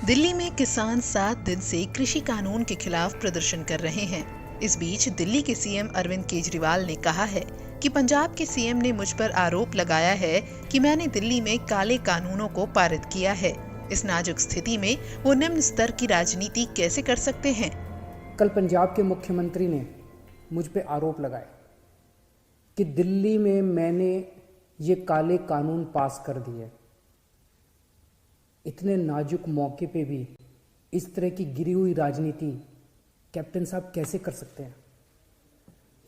दिल्ली में किसान 7 दिन से कृषि कानून के खिलाफ प्रदर्शन कर रहे हैं। इस बीच दिल्ली के सीएम अरविंद केजरीवाल ने कहा है कि पंजाब के सीएम ने मुझ पर आरोप लगाया है कि मैंने दिल्ली में काले कानूनों को पारित किया है। इस नाजुक स्थिति में वो निम्न स्तर की राजनीति कैसे कर सकते हैं? कल पंजाब के मुख्यमंत्री ने मुझ पे आरोप लगाए कि दिल्ली में मैंने ये काले कानून पास कर दिए। इतने नाजुक मौके पे भी इस तरह की गिरी हुई राजनीति कैप्टन साहब कैसे कर सकते हैं?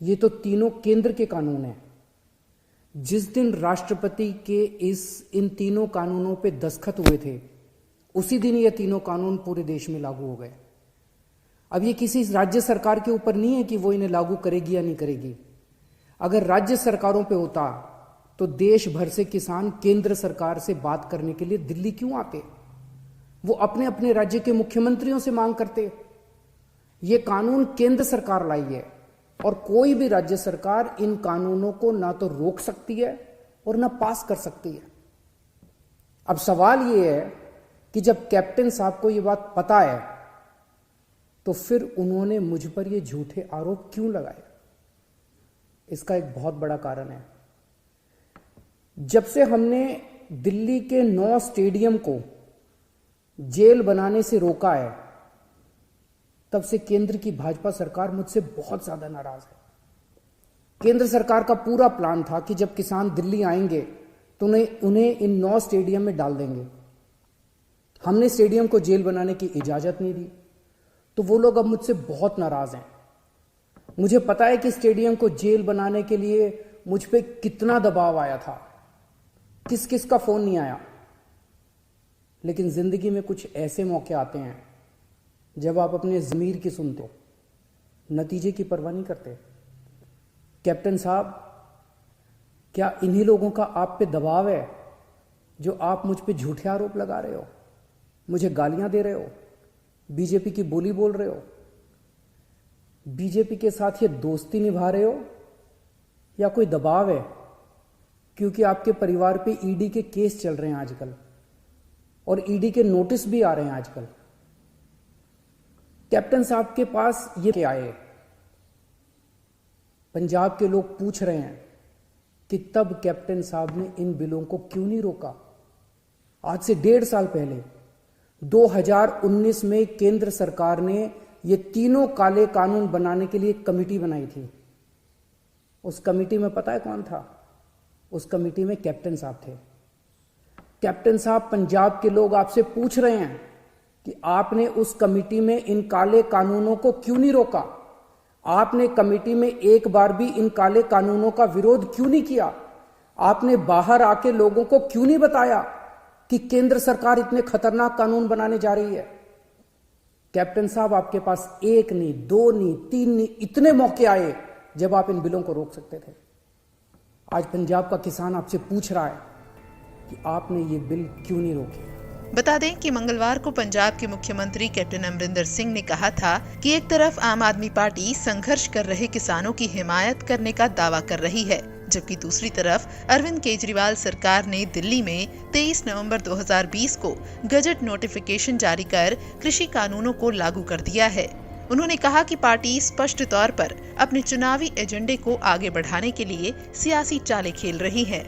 ये तो तीनों केंद्र के कानून हैं। जिस दिन राष्ट्रपति के इन तीनों कानूनों पे दस्तखत हुए थे, उसी दिन ये तीनों कानून पूरे देश में लागू हो गए। अब ये किसी राज्य सरकार के ऊपर नहीं है कि वो इन्हें लागू करेगी या नहीं करेगी। अगर राज्य सरकारों पे होता तो देश भर से किसान केंद्र सरकार से बात करने के लिए दिल्ली क्यों आते? वो अपने अपने राज्य के मुख्यमंत्रियों से मांग करते। ये कानून केंद्र सरकार लाई है और कोई भी राज्य सरकार इन कानूनों को ना तो रोक सकती है और ना पास कर सकती है। अब सवाल ये है कि जब कैप्टन साहब को ये बात पता है तो फिर उन्होंने मुझ पर ये झूठे आरोप क्यों लगाए? इसका एक बहुत बड़ा कारण है। जब से हमने दिल्ली के 9 स्टेडियम को जेल बनाने से रोका है, तब से केंद्र की भाजपा सरकार मुझसे बहुत ज्यादा नाराज है। केंद्र सरकार का पूरा प्लान था कि जब किसान दिल्ली आएंगे तो उन्हें इन 9 स्टेडियम में डाल देंगे। हमने स्टेडियम को जेल बनाने की इजाजत नहीं दी, तो वो लोग अब मुझसे बहुत नाराज हैं। मुझे पता है कि स्टेडियम को जेल बनाने के लिए मुझ पे कितना दबाव आया था, किस किस का फोन नहीं आया। लेकिन जिंदगी में कुछ ऐसे मौके आते हैं जब आप अपने ज़मीर की सुनते हो, नतीजे की परवाह नहीं करते। कैप्टन साहब, क्या इन्हीं लोगों का आप पे दबाव है जो आप मुझ पे झूठे आरोप लगा रहे हो, मुझे गालियां दे रहे हो, बीजेपी की बोली बोल रहे हो, बीजेपी के साथ ये दोस्ती निभा रहे हो, या कोई दबाव है क्योंकि आपके परिवार पे ईडी के केस चल रहे हैं आजकल और ईडी के नोटिस भी आ रहे हैं आजकल? कैप्टन साहब के पास ये क्या है? पंजाब के लोग पूछ रहे हैं कि तब कैप्टन साहब ने इन बिलों को क्यों नहीं रोका? आज से 1.5 साल पहले 2019 में केंद्र सरकार ने ये तीनों काले कानून बनाने के लिए एक कमेटी बनाई थी। उस कमेटी में पता है कौन था? उस कमेटी में कैप्टन साहब थे। कैप्टन साहब, पंजाब के लोग आपसे पूछ रहे हैं कि आपने उस कमेटी में इन काले कानूनों को क्यों नहीं रोका? आपने कमेटी में एक बार भी इन काले कानूनों का विरोध क्यों नहीं किया? आपने बाहर आके लोगों को क्यों नहीं बताया कि केंद्र सरकार इतने खतरनाक कानून बनाने जा रही है? कैप्टन साहब, आपके पास 1 नहीं, 2 नहीं, 3 नहीं, इतने मौके आए जब आप इन बिलों को रोक सकते थे। आज पंजाब का किसान आपसे पूछ रहा है कि आपने ये बिल क्यों नहीं रोके? बता दें कि मंगलवार को पंजाब के मुख्यमंत्री कैप्टन अमरिंदर सिंह ने कहा था कि एक तरफ आम आदमी पार्टी संघर्ष कर रहे किसानों की हिमायत करने का दावा कर रही है, जबकि दूसरी तरफ अरविंद केजरीवाल सरकार ने दिल्ली में 23 नवंबर 2020 को गजट नोटिफिकेशन जारी कर कृषि कानूनों को लागू कर दिया है। उन्होंने कहा कि पार्टी स्पष्ट तौर पर अपने चुनावी एजेंडे को आगे बढ़ाने के लिए सियासी चालें खेल रही है।